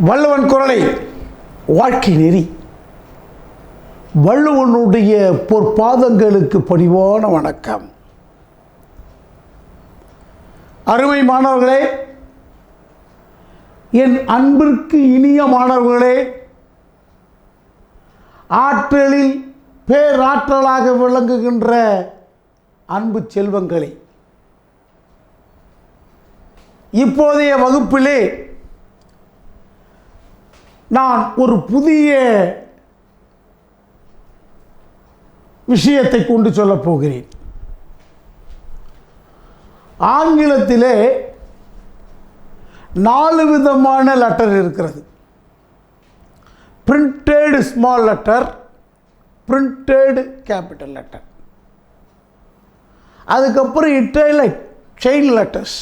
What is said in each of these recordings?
வள்ளுவன் குரலை வாழ்க்கை நெறி. வள்ளுவனுடைய பொற்பாதங்களுக்கு பணிவான வணக்கம். அருமை மாணவர்களே, என் அன்பிற்கு இனிய மாணவர்களே, ஆற்றலில் பேராற்றலாக விளங்குகின்ற அன்பு செல்வங்களே, இப்போதைய வகுப்பிலே நான் ஒரு புதிய விஷயத்தை கொண்டு சொல்லப் போகிறேன். ஆங்கிலத்திலே 4 விதமான லெட்டர் இருக்கிறது. Printed small letter, printed capital letter, அதுக்கப்புறம் இட்டாலிக் செயின் லெட்டர்ஸ்,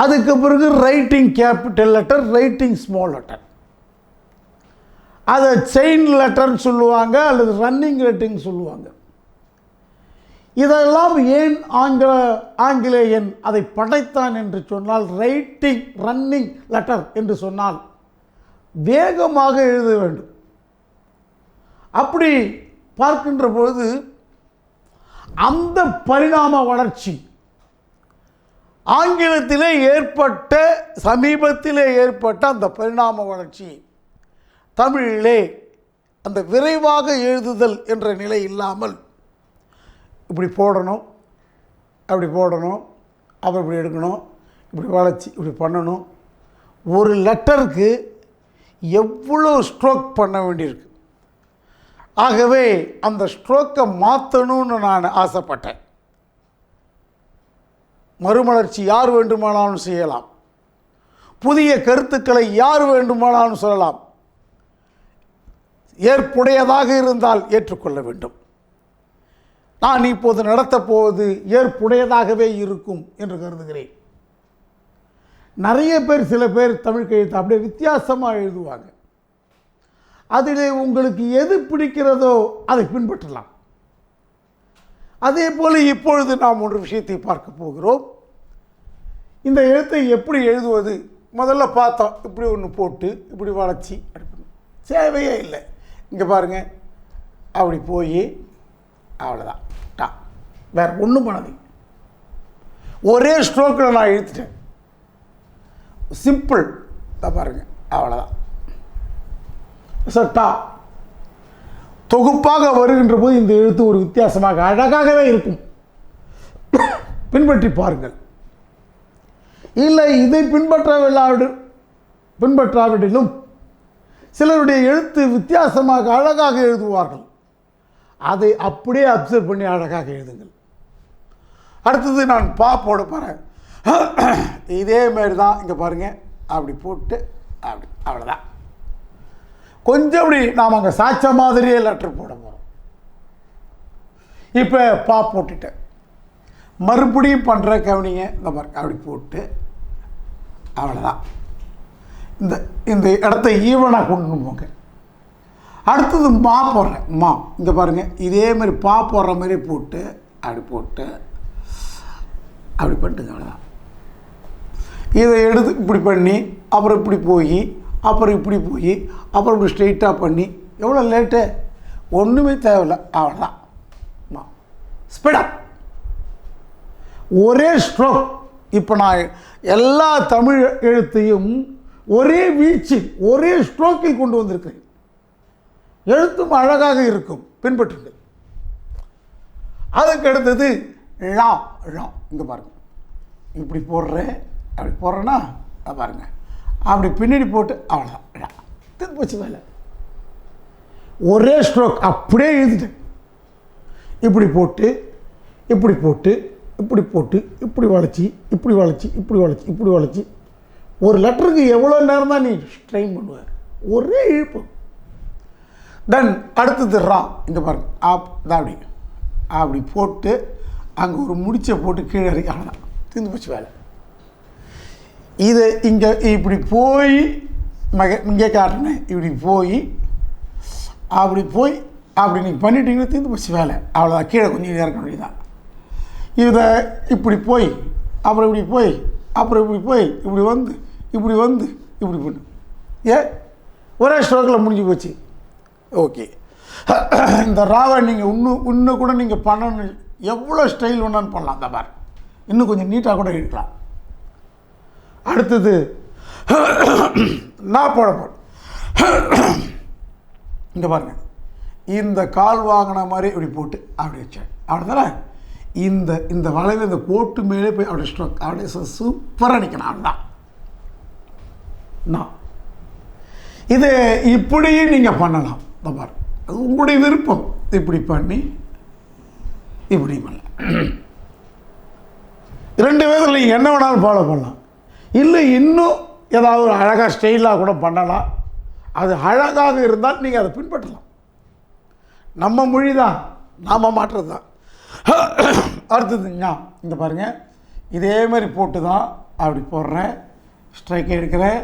அதுக்கு பிறகு writing capital letter, writing small letter. அதை செயின் லெட்டர்னு சொல்லுவாங்க அல்லது ரன்னிங் லெட்டர்னு சொல்லுவாங்க. இதெல்லாம் ஏன் ஆங்கிலேயன் அதை படைத்தான் என்று சொன்னால், ரைட்டிங் ரன்னிங் லெட்டர் என்று சொன்னால் வேகமாக எழுத வேண்டும். அப்படி பார்க்கின்ற பொழுது அந்த பரிணாம வளர்ச்சி ஆங்கிலத்திலே ஏற்பட்ட, சமீபத்திலே ஏற்பட்ட அந்த பரிணாம வளர்ச்சி தமிழிலே அந்த விரைவாக எழுதுதல் என்ற நிலை இல்லாமல் இப்படி போடணும், அப்படி போடணும், அப்புறம் இப்படி எடுக்கணும், இப்படி வளைச்சி இப்படி பண்ணணும். ஒரு லெட்டருக்கு எவ்வளோ ஸ்ட்ரோக் பண்ண வேண்டியிருக்கு. ஆகவே அந்த ஸ்ட்ரோக்கை மாற்றணும்னு நான் ஆசைப்பட்டேன். மறுமலர்ச்சி யார் வேண்டுமானாலும் செய்யலாம், புதிய கருத்துக்களை யார் வேண்டுமானாலும் சொல்லலாம், ஏற்புடையதாக இருந்தால் ஏற்றுக்கொள்ள வேண்டும். நான் இப்போது நடத்தப் போவது ஏற்புடையதாகவே இருக்கும் என்று கருதுகிறேன். நிறைய பேர், சில பேர் தமிழ் கையெழுத்து அப்படியே வித்தியாசமாக எழுதுவாங்க. அதிலே உங்களுக்கு எது பிடிக்கிறதோ அதை பின்பற்றலாம். அதே போல் இப்பொழுது நாம் ஒரு விஷயத்தை பார்க்க போகிறோம். இந்த எழுத்தை எப்படி எழுதுவது முதல்ல பார்த்தோம். இப்படி ஒன்று போட்டு இப்படி வளைச்சி அடுக்கணும், தேவையே இல்லை. இங்கே பாருங்கள், அப்படி போய் அவ்வளோதான், டா, வேறு ஒன்றும் பண்ணாதீங்க. ஒரே ஸ்ட்ரோக்கில் நான் எழுத்துட்டேன், சிம்பிள் தான் பாருங்கள், அவ்வளோதான். டா தொகுப்பாக வருகின்ற போது இந்த எழுத்து ஒரு வித்தியாசமாக அழகாகவே இருக்கும். பின்பற்றி பாருங்கள். இல்லை, இதை பின்பற்றாவிடிலும் சிலருடைய எழுத்து வித்தியாசமாக அழகாக எழுதுவார்கள். அதை அப்படியே அப்சர்வ் பண்ணி அழகாக எழுதுங்கள். அடுத்தது நான் போட போகிறேன். இதே மாதிரி தான் இங்கே பாருங்கள், அப்படி போட்டு அப்படி, அவ்வளோதான். கொஞ்சம் அப்படி நாம் அங்கே சாய்ச்ச மாதிரியே லெட்டர் போட போகிறோம். இப்போ போட்டுட்டேன். மறுபடியும் பண்ணுற கவனிங்க, இந்த மாதிரி அப்படி போட்டு அவ்வளோதான். இந்த இடத்த ஈவனாக கொண்டு போங்க. அடுத்தது போடுறேன். இங்கே பாருங்கள், இதே மாதிரி போடுற மாதிரி போட்டு அப்படி போட்டு அப்படி பண்ணிட்டுங்க, அவ்வளோதான். இதை எடுத்து இப்படி பண்ணி அப்புறம் இப்படி போய் அப்புறம் இப்படி போய் அப்புறம் இப்படி ஸ்ட்ரெயிட்டாக பண்ணி, எவ்வளோ லேட்டு, ஒன்றுமே தேவையில்லை, அவ்வளோதான். ஸ்பீடப், ஒரே ஸ்ட்ரோக். இப்போ நான் எல்லா தமிழ் எழுத்தையும் ஒரே வீச்சில் ஒரே ஸ்ட்ரோக்கில் கொண்டு வந்திருக்கிறேன். எழுத்தும் அழகாக இருக்கும், பின்பற்றுங்கள். அதுக்கு அடுத்தது ழா. இங்கே பாருங்கள், இப்படி போடுறேன், அப்படி போடுறேன்னா பாருங்கள், அப்படி பின்னாடி போட்டு அவ்வளோதான், திருப்பி போச்சு வேலை. ஒரே ஸ்ட்ரோக் அப்படியே எழுதிட்டேன். இப்படி போட்டு இப்படி போட்டு இப்படி போட்டு இப்படி வளைச்சி இப்படி வளைச்சி இப்படி வளைச்சி இப்படி வளைச்சி, ஒரு லெட்டருக்கு எவ்வளோ நேரம் தான் நீ ஸ்ட்ரெயின் பண்ணுவார், ஒரே இழுப்பு. தென் அடுத்தது ரா. இங்கே பாருங்கள், அப்படி அப்படி போட்டு அங்கே ஒரு முடிச்சை போட்டு கீழே இறக்கி, அவ்வளோதான், திரும்பி போச்சு வேலை. இது இங்கே இப்படி போய் இங்கே காட்டினேன், இப்படி போய் அப்படி போய் அப்படி நீங்கள் பண்ணிட்டீங்கன்னா தீர்ந்து போச்சு வேலை, அவ்வளோதான். கீழே கொஞ்சம் இறக்க வேண்டியதான். இதை இப்படி போய் அப்புறம் இப்படி போய் அப்புறம் இப்படி போய் இப்படி வந்து இப்படி வந்து இப்படி பண்ணு. ஒரே ஸ்ட்ரோக்கில் முடிஞ்சு போச்சு. ஓகே, இந்த ராவை நீங்கள் இன்னும் கூட நீங்கள் பண்ணணும், எவ்வளோ ஸ்டைல் வேணாலும் பண்ணலாம். அந்த மாதிரி இன்னும் கொஞ்சம் நீட்டாக கூட இருக்கலாம். அடுத்தது நான் போடப்படும். இங்கே பாருங்கள், இந்த கால் வாங்கின மாதிரி இப்படி போட்டு அப்படி வச்சேன். அவ்வளோதானே. இந்த வளைவு இந்த கோட்டு மேலே போய் அப்படியே ஸ்ட்ரோக் அப்படியே சூப்பராக நிற்கணும். அவ்வளோதான். நான் இது இப்படியும் நீங்கள் பண்ணலாம். இந்த மாதிரி அது உங்களுடைய விருப்பம். இப்படி பண்ணி இப்படி பண்ணலாம். 2 விதத்தில் நீங்கள் என்ன வேணாலும் ஃபாலோ பண்ணலாம். இல்லை இன்னும் ஏதாவது ஒரு அழகாக ஸ்டைலாக கூட பண்ணலாம். அது அழகாக இருந்தால் நீங்கள் அதை பின்பற்றலாம். நம்ம மொழி தான், நாம் மாற்றுறது தான். அடுத்ததுங்க இங்கே பாருங்கள், இதே மாதிரி போட்டு தான் அப்படி போடுறேன். ஸ்ட்ரைக் எடுக்கிறேன்,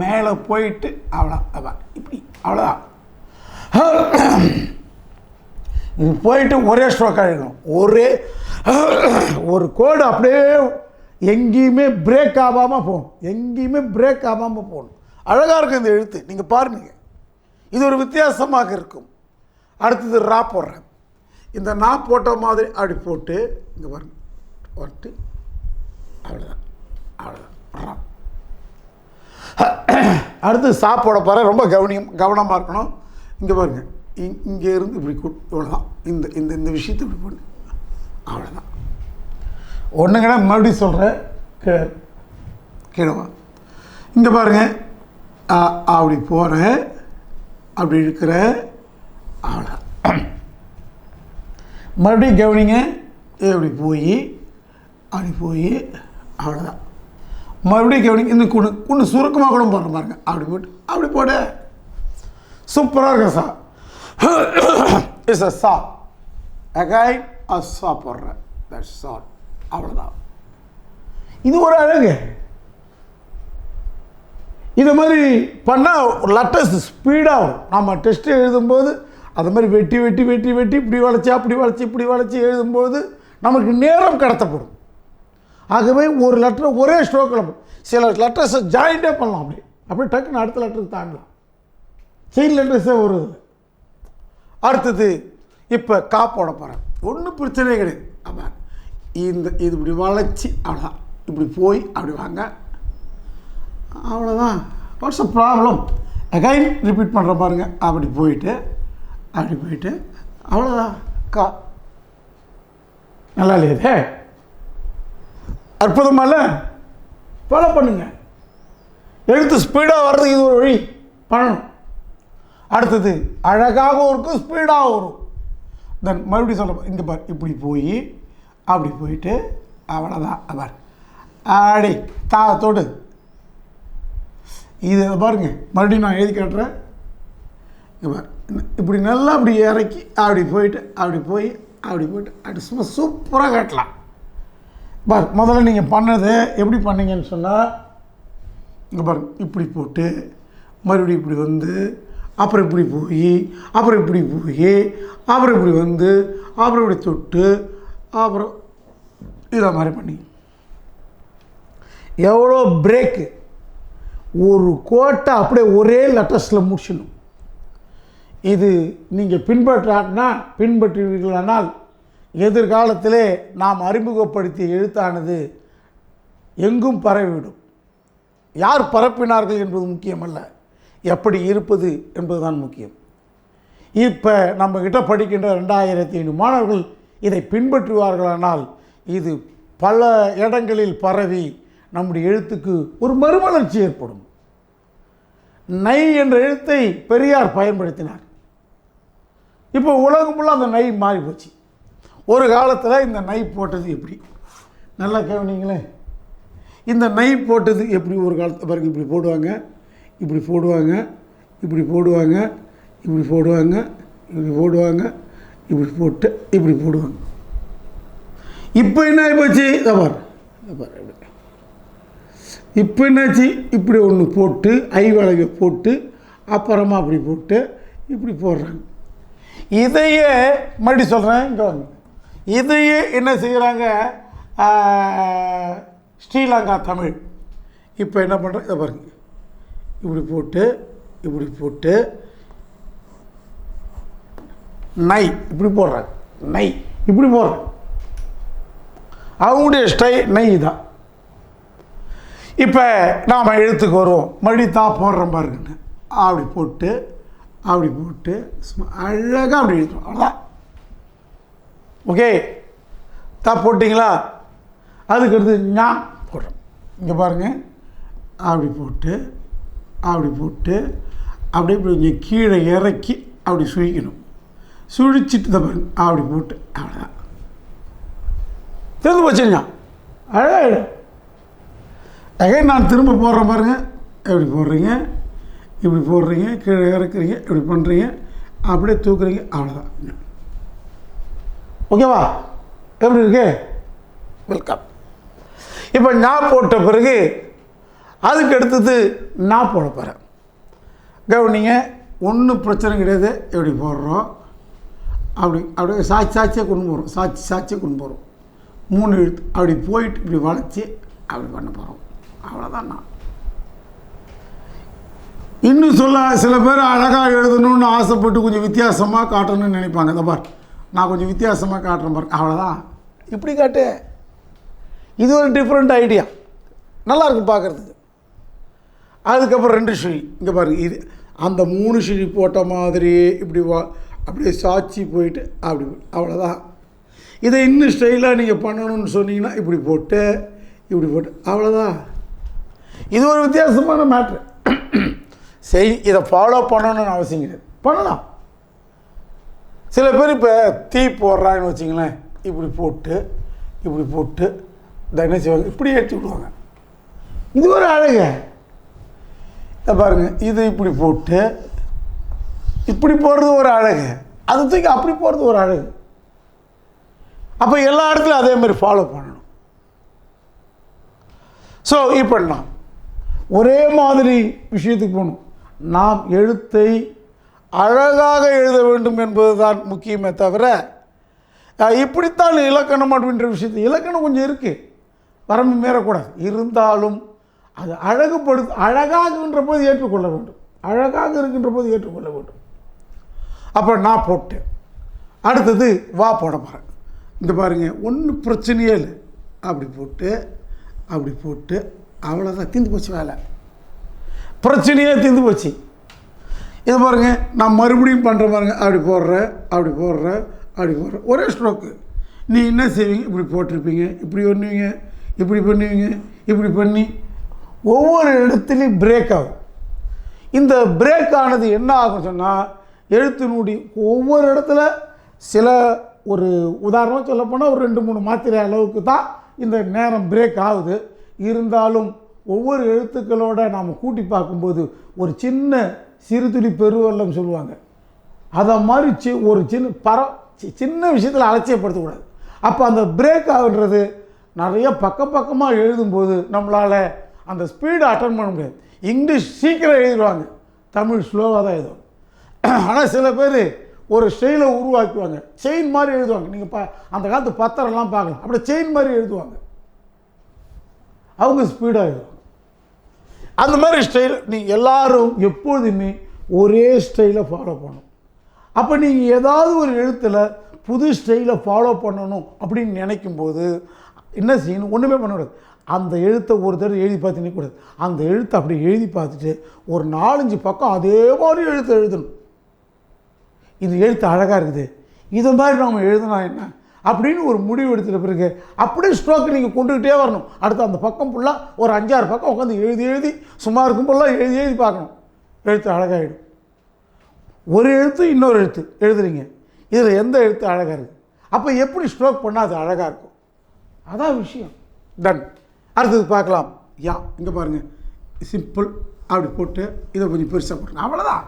மேலே போயிட்டு அவ்வளோ இப்படி அவ்வளோதான். இது போயிட்டு ஒரே ஸ்ட்ரோக்காக இருக்கணும். ஒரு கோடு அப்படியே எங்கேயுமே பிரேக் ஆகாமல் போகணும். எங்கேயுமே பிரேக் ஆகாமல் போகணும். அழகாக இருக்கும் இந்த எழுத்து. நீங்கள் பாருங்க, இது ஒரு வித்தியாசமாக இருக்கும். அடுத்தது ரா போடுறேன். இந்த நான் போட்ட மாதிரி அப்படி போட்டு இங்கே பாருங்க, வந்துட்டு அவ்வளோதான். ரா. அடுத்து சாப்பிட போகிறேன். ரொம்ப கவனமாக இருக்கணும். இங்கே பாருங்கள், இங்கே இருந்து இப்படி இவ்வளோதான். இந்த விஷயத்தை இப்படி பண்ணு, அவ்வளோதான். ஒன்றுங்கடா மறுபடியும் சொல்கிறேன், கீழவா. இங்கே பாருங்கள், அப்படி போகிறேன், அப்படி இருக்கிறேன், அவ்வளோ. மறுபடியும் கவனிங்க, இப்படி போய் அவ்வளோதான். மறுபடியும் கவனிங்க, இன்னும் இன்னும் சுருக்கமாக கூட போடுற பாருங்க. அப்படி போட்டு அப்படி போட சூப்பராக இருக்கும். சா இஸ் அ சா அகைன் அ சா போடுறேன். That's all. அவ்வளோதான். இது ஒரு அழகு. இது மாதிரி பண்ணால் லெட்டர்ஸ் ஸ்பீடாக வரும். நம்ம டெஸ்ட்டு எழுதும்போது அது மாதிரி வெட்டி இப்படி வளைச்சி அப்படி வளைச்சி இப்படி வளைச்சி எழுதும்போது நமக்கு நேரம் கடத்தப்படும். ஆகவே ஒரு லெட்டரை ஒரே ஸ்ட்ரோக்கில், சில லெட்டர்ஸை ஜாயிண்டே பண்ணலாம். அப்படியே டக்குன்னு அடுத்த லெட்டருக்கு தாண்டலாம். செயின் லெட்டர்ஸே வருது. அடுத்தது இப்போ கா போட போகிறேன். ஒன்றும் பிரச்சனையே கிடையாது. ஆமாம், இது இப்படி வளைச்சி அவ்வளோதான். இப்படி போய் அப்படி வாங்க, அவ்வளோதான். What's a problem? Again repeat பண்ணுற பாருங்க. அப்படி போயிட்டு அவ்வளோதான். கா. நல்லா இல்லையே? அற்புதமால ஃபாலோ பண்ணுங்க. எழுத்து ஸ்பீடாக வர்றதுக்கு இது ஒரு வழி பண்ணணும். அடுத்தது அழகாகவும் இருக்கும், ஸ்பீடாகவும் வரும். தென் மறுபடியும் சொல்ல, இங்கே பார், இப்படி போய் அப்படி போயிட்டு அவ்வளோதான். பார், ஆடி தாத்தோடு இது பாருங்க. மறுபடியும் நான் எழுதி காட்டுறேன். இங்கே பார், இப்படி நல்லா அப்படி இறக்கி அப்படி போயிட்டு அப்படி சும்மா சூப்பராக காட்டலாம். பார், முதல்ல நீங்கள் பண்ணது எப்படி பண்ணீங்கன்னு சொன்னால், இங்கே பாருங்க, இப்படி போட்டு மறுபடியும் இப்படி வந்து அப்புறம் இப்படி போய் அப்புறம் இப்படி வந்து அப்புறம் இப்படி தொட்டு அப்புறம் இதை மாதிரி பண்ணி எவ்வளோ பிரேக்கு. ஒரு கோட்டை அப்படியே ஒரே லெட்டர்ஸில் முடிச்சிடணும். இது நீங்கள் பின்பற்றுவீர்களானால் எதிர்காலத்திலே நாம் அறிமுகப்படுத்திய எழுத்தானது எங்கும் பரவிவிடும். யார் பரப்பினார்கள் என்பது முக்கியமல்ல, எப்படி இருப்பது என்பதுதான் முக்கியம். இப்போ நம்மக்கிட்ட படிக்கின்ற 2500 மாணவர்கள் இதை பின்பற்றுவார்களானால் இது பல இடங்களில் பரவி நம்முடைய எழுத்துக்கு ஒரு மறுமலர்ச்சி ஏற்படும். நை என்ற எழுத்தை பெரியார் பயன்படுத்தினார். இப்போ உலகம் ஃபுல்லாக அந்த நை மாறி போச்சு. ஒரு காலத்தில் இந்த நை போட்டது எப்படி, நல்லா கவனிங்களேன். இந்த நை போட்டது எப்படி ஒரு காலத்தில் பாருங்க. இப்படி போடுவாங்க, இப்படி போடுவாங்க, இப்படி போடுவாங்க, இப்படி போடுவாங்க, இப்படி போடுவாங்க, இப்படி போட்டு இப்படி போடுவாங்க. இப்போ என்ன ஆகிப்போச்சு? பாரு, இப்போ என்னாச்சு? இப்படி ஒன்று போட்டு ஐவளவை போட்டு அப்புறமா அப்படி போட்டு இப்படி போடுறாங்க. இதையே மறுபடி சொல்கிறேன், இங்கே வாங்க. இதையே என்ன செய்கிறாங்க ஸ்ரீலங்கா தமிழ் இப்போ என்ன பண்ணுறாங்க? இதை பாருங்க, இப்படி போட்டு இப்படி போட்டு நை இப்படி போடுறாங்க, நை இப்படி போடுறாங்க. அவங்களுடைய நை தான். இப்போ நாம் எழுத்துக்கு வருவோம். மறுபடியும் தா போடுறோம் பாருங்கன்னு அப்படி போட்டு அழகாக அப்படி எழுதுவோம். அவ்வளோதான். ஓகே, தா போட்டிங்களா? அதுக்கு அடுத்து ஞா போடுறோம். இங்கே பாருங்கள், அப்படி போட்டு அப்படியே கொஞ்சம் கீழே இறக்கி அப்படி சுழிக்கணும். சுழிச்சிட்டு தான் பாருங்க அப்படி போட்டு அவ்வளோதான். தெரிந்து போச்சுங்க, அழகாக. அகைன் நான் திரும்ப போடுறேன் பாருங்கள். எப்படி போடுறீங்க, இப்படி போடுறீங்க, கீழே இறக்குறீங்க, இப்படி பண்ணுறீங்க, அப்படியே தூக்குறீங்க, அவ்வளோதான். ஓகேவா? எப்படி இருக்கு? வெல்கம். இப்போ நான் போட்ட பிறகு அதுக்கு அடுத்தது நான் போட போகிறேன். கவனிங்க, ஒன்றும் பிரச்சனை கிடையாது. எப்படி போடுறோம், அப்படியே சாட்சியாக கொண்டு போகிறோம். சாட்சியாக கொண்டு போகிறோம். 3 எழுத்து அப்படி போயிட்டு இப்படி வளைச்சி அப்படி பண்ண போகிறோம். அவ்வளோதான். நான் இன்னும் சில பேர் அழகாக எழுதணும்னு ஆசைப்பட்டு கொஞ்சம் வித்தியாசமாக காட்டணும்னு நினைப்பாங்க. இந்த பார், நான் கொஞ்சம் வித்தியாசமாக காட்டுறேன் பாரு. அவ்வளோதான். இப்படி காட்டு. இது ஒரு டிஃப்ரெண்ட் ஐடியா, நல்லாயிருக்கும் பார்க்குறதுக்கு. அதுக்கப்புறம் 2 சுழி. இங்கே பாருங்கள், இது அந்த 3 சுழி போட்ட மாதிரி இப்படி அப்படியே சாட்சி போயிட்டு அப்படி, அவ்வளோதான். இதை இன்னும் ஸ்டைலாக நீங்கள் பண்ணணும்னு சொன்னீங்கன்னா இப்படி போட்டு அவ்வளோதான். இது ஒரு வித்தியாசமான மேட்ரு. இதை ஃபாலோ பண்ணணும்னு அவசியம் கிடையாது, பண்ணலாம். சில பேர் இப்போ தீ போடுறாங்கன்னு வச்சிங்களேன், இப்படி போட்டு என்ன செய்வாங்க, இப்படி எடுத்து விடுவாங்க. இது ஒரு அழகு. இதை பாருங்கள், இது இப்படி போட்டு இப்படி போடுறது ஒரு அழகு, அது தூக்கி அப்படி போடுறது ஒரு அழகு. அப்போ எல்லா இடத்துலையும் அதே மாதிரி ஃபாலோ பண்ணணும். ஸோ இப்போ நான் ஒரே மாதிரி விஷயத்துக்கு போகணும். நாம் எழுத்தை அழகாக எழுத வேண்டும் என்பது தான் முக்கியமே தவிர, இப்படித்தான் இலக்கணம் அப்படின்ற விஷயத்து இலக்கணம் கொஞ்சம் இருக்குது, வரம்பு மீறக்கூடாது. இருந்தாலும் அது அழகாகுன்ற போது ஏற்றுக்கொள்ள வேண்டும், அழகாக இருக்கின்ற போது ஏற்றுக்கொள்ள வேண்டும். அப்போ நான் போட்டு அடுத்தது வா போட போகிறேன். இந்த பாருங்கள், ஒன்றும் பிரச்சனையே இல்லை. அப்படி போட்டு அவ்வளோதான், தீர்ந்து போச்சு வேலை. பிரச்சனையே தீர்ந்து போச்சு. இது பாருங்கள், நான் மறுபடியும் பண்ணுற பாருங்க. அப்படி போடுறேன், ஒரே ஸ்ட்ரோக்கு. நீ என்ன செய்வீங்க, இப்படி போட்டிருப்பீங்க, இப்படி பண்ணுவீங்க, இப்படி பண்ணி ஒவ்வொரு இடத்துலையும் பிரேக் ஆகும். இந்த பிரேக் ஆனது என்ன ஆகும் சொன்னால், எழுத்தினுடைய ஒவ்வொரு இடத்துல சில ஒரு உதாரணமாக சொல்லப்போனால் ஒரு 2-3 மாத்திரை அளவுக்கு தான் இந்த நேரம் பிரேக் ஆகுது. இருந்தாலும் ஒவ்வொரு எழுத்துக்களோடு நாம் கூட்டி பார்க்கும்போது ஒரு சின்ன சிறுதுளி பெருவெல்லம் சொல்லுவாங்க, அதை மாதிரி ஒரு சின்ன விஷயத்தில் அலட்சியப்படுத்தக்கூடாது. அப்போ அந்த பிரேக் ஆகுன்றது நிறைய பக்கமாக எழுதும்போது நம்மளால் அந்த ஸ்பீடை அட்டன் பண்ண முடியாது. இங்கிலீஷ் சீக்கிரம் எழுதுவாங்க, தமிழ் ஸ்லோவாக தான் எழுதுவாங்க. ஆனால் சில பேர் ஒரு ஸ்டைலை உருவாக்குவாங்க, செயின் மாதிரி எழுதுவாங்க. நீங்கள் அந்த காலத்து பத்திரம்லாம் பார்க்கலாம், அப்படியே செயின் மாதிரி எழுதுவாங்க, அவங்க ஸ்பீடாக எழுதுவாங்க. அந்த மாதிரி ஸ்டைல் நீங்கள் எல்லோரும் எப்பொழுதுமே ஒரே ஸ்டைலை ஃபாலோ பண்ணணும். அப்போ நீங்கள் ஏதாவது ஒரு எழுத்தில் புது ஸ்டைலை ஃபாலோ பண்ணணும் அப்படின்னு நினைக்கும்போது என்ன செய்யணும், ஒன்றுமே பண்ணக்கூடாது. அந்த எழுத்தை ஒரு தடவை எழுதி பார்த்து நிற்கக்கூடாது. அந்த எழுத்தை அப்படி எழுதி பார்த்துட்டு ஒரு 4-5 பக்கம் அதே மாதிரி எழுத்தை எழுதணும். இது எழுத்து அழகாக இருக்குது, இதை மாதிரி நம்ம எழுதினா என்ன அப்படின்னு ஒரு முடிவு எடுத்துகிட்ட பிறகு அப்படியே ஸ்ட்ரோக்கு நீங்கள் கொண்டுக்கிட்டே வரணும். அடுத்து அந்த பக்கம் ஃபுல்லாக ஒரு 5-6 பக்கம் உட்காந்து எழுதி சும்மா இருக்கும் போலாம் எழுதி பார்க்கணும். எழுத்து அழகாகிடும். ஒரு எழுத்து இன்னொரு எழுத்து எழுதுறீங்க, இதில் எந்த எழுத்து அழகாக இருக்குது, அப்போ எப்படி ஸ்ட்ரோக் பண்ணால் அது அழகாக இருக்கும், அதான் விஷயம். டன். அடுத்தது பார்க்கலாம். இங்கே பாருங்கள், சிம்பிள். அப்படி போட்டு இதை கொஞ்சம் பெருசாக போட்டுருங்க, அவ்வளோதான்.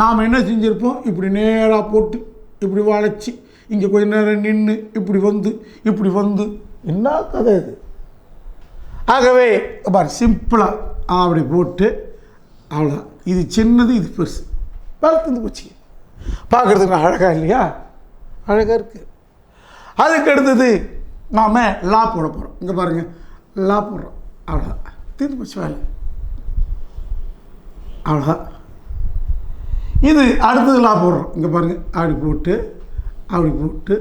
நாம் என்ன செஞ்சுருப்போம், இப்படி நேராக போட்டு இப்படி வளைச்சி இங்கே கொஞ்சம் நேரம் நின்று இப்படி வந்து என்ன கதை இது. ஆகவே பாரு, சிம்பிளாக அப்படி போட்டு அவ்வளோ. இது சின்னது, இது பெருசு, வளர்த்து போச்சு. பார்க்குறதுக்கு அழகாக இல்லையா? அழகாக இருக்குது. அதுக்கு அடுத்தது நாம் லா போட போகிறோம். இங்கே பாருங்கள், லா போடுறோம், அவ்வளோதான், தீர்ந்து போச்சு வேலை. அவ்வளோதான். இது அடுத்தது லா போடுறோம். இங்கே பாருங்கள், அப்படி போட்டு அப்படி போட்டு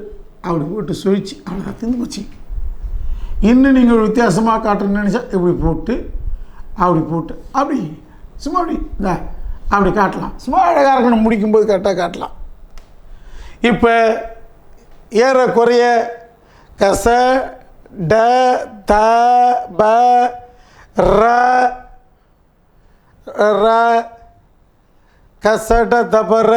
அப்படி போட்டு சுழிச்சு அவ்வளோதான், திந்து போச்சு. இன்னும் நீங்கள் ஒரு வித்தியாசமாக காட்டணும்னு நினச்சா இப்படி போட்டு அப்படி போட்டு அப்படி சும்மா அப்படி அப்படி காட்டலாம். சும்மா அழகாக இருக்கணும், முடிக்கும்போது கரெக்டாக காட்டலாம். இப்போ ஏறக்குறைய கச ட த ப ர ர கசட தபர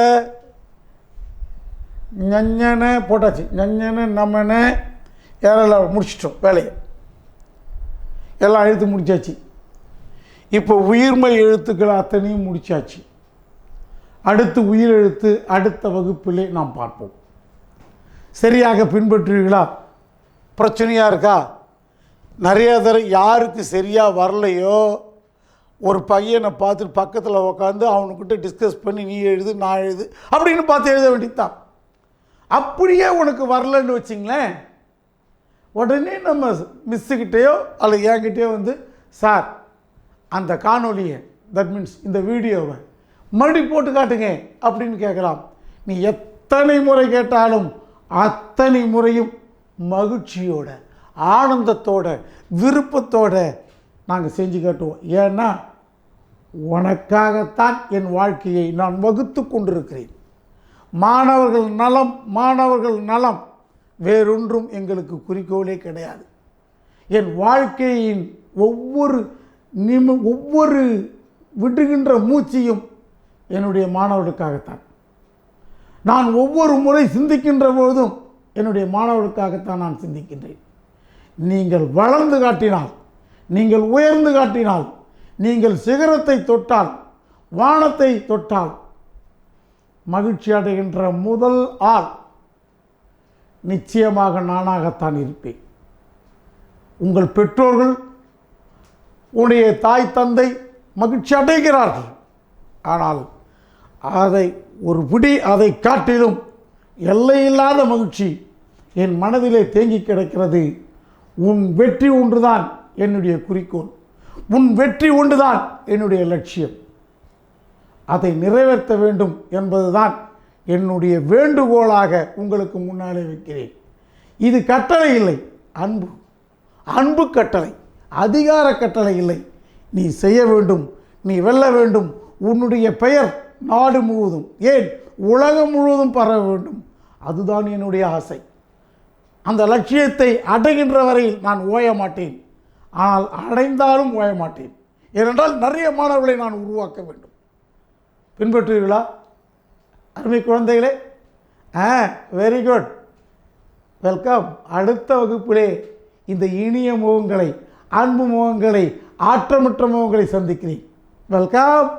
ஞஞன போட்டாச்சு. ஞஞன நம்மன யாரெல்லாம் முடிச்சிட்டோம் வேலையை, எல்லாம் எழுத்து முடிச்சாச்சு. இப்போ உயிர்மை எழுத்துக்கள் அத்தனையும் முடிச்சாச்சு. அடுத்து உயிர் எழுத்து அடுத்த வகுப்பிலே நாம் பார்ப்போம். சரியாக பின்பற்றுவீங்களா? பிரச்சனையாக இருக்கா? நிறைய தடவை யாருக்கு சரியாக வரலையோ ஒரு பையனை பார்த்துட்டு பக்கத்தில் உட்காந்து அவனுக்கிட்ட டிஸ்கஸ் பண்ணி நீ எழுது நான் எழுது அப்படின்னு பார்த்து எழுத வேண்டியதுதான். அப்படியே உனக்கு வரலன்னு வச்சிங்களேன், உடனே நம்ம மிஸ்ஸுக்கிட்டேயோ அல்லது என்கிட்டயோ வந்து சார் அந்த காணொலியை, தட் மீன்ஸ் இந்த வீடியோவை மறுபடி போட்டு காட்டுங்க அப்படின்னு கேட்கலாம். நீ எத்தனை முறை கேட்டாலும் அத்தனை முறையும் மகிழ்ச்சியோட ஆனந்தத்தோட விருப்பத்தோட நாங்கள் செஞ்சு காட்டுவோம். ஏன்னா உனக்காகத்தான் என் வாழ்க்கையை நான் வகுத்து கொண்டிருக்கிறேன். மாணவர்கள் நலம், மாணவர்கள் நலம், வேறொன்றும் எங்களுக்கு குறிக்கோளே கிடையாது. என் வாழ்க்கையின் ஒவ்வொரு விடுகின்ற மூச்சையும் என்னுடைய மாணவர்களுக்காகத்தான். நான் ஒவ்வொரு முறை சிந்திக்கின்ற போதும் என்னுடைய மாணவர்களுக்காகத்தான் நான் சிந்திக்கின்றேன். நீங்கள் வளர்ந்து காட்டினால், நீங்கள் உயர்ந்து காட்டினால், நீங்கள் சிகரத்தை தொட்டால், வானத்தை தொட்டால் மகிழ்ச்சி அடைகின்ற முதல் ஆள் நிச்சயமாக நானாகத்தான் இருப்பேன். உங்கள் பெற்றோர்கள், உடைய தாய் தந்தை மகிழ்ச்சி அடைகிறார்கள். ஆனால் அதை காட்டிலும் எல்லையில்லாத மகிழ்ச்சி என் மனதிலே தேங்கி கிடக்கிறது. உன் வெற்றி ஒன்றுதான் என்னுடைய குறிக்கோள், உன் வெற்றி ஒன்றுதான் என்னுடைய லட்சியம். அதை நிறைவேற்ற வேண்டும் என்பதுதான் என்னுடைய வேண்டுகோளாக உங்களுக்கு முன்னாலே வைக்கிறேன். இது கட்டளை இல்லை, அன்பு. அன்பு கட்டளை, அதிகார கட்டளை இல்லை. நீ செய்ய வேண்டும், நீ வெல்ல வேண்டும், உன்னுடைய பெயர் நாடு முழுவதும், ஏன் உலகம் முழுவதும் பரவ வேண்டும். அதுதான் என்னுடைய ஆசை. அந்த லட்சியத்தை அடைகின்ற வரையில் நான் ஓய மாட்டேன். ஆனால் அடைந்தாலும் ஓய மாட்டேன். ஏனென்றால் நிறைய மாணவர்களை நான் உருவாக்க வேண்டும். பின்பற்றுவீர்களா அருமை குழந்தைகளே? Very good, welcome. அடுத்த வகுப்பிலே இந்த இனிய முகங்களை, அன்பு முகங்களை, ஆற்றமற்ற முகங்களை சந்திக்கிறேன். வெல்கம்.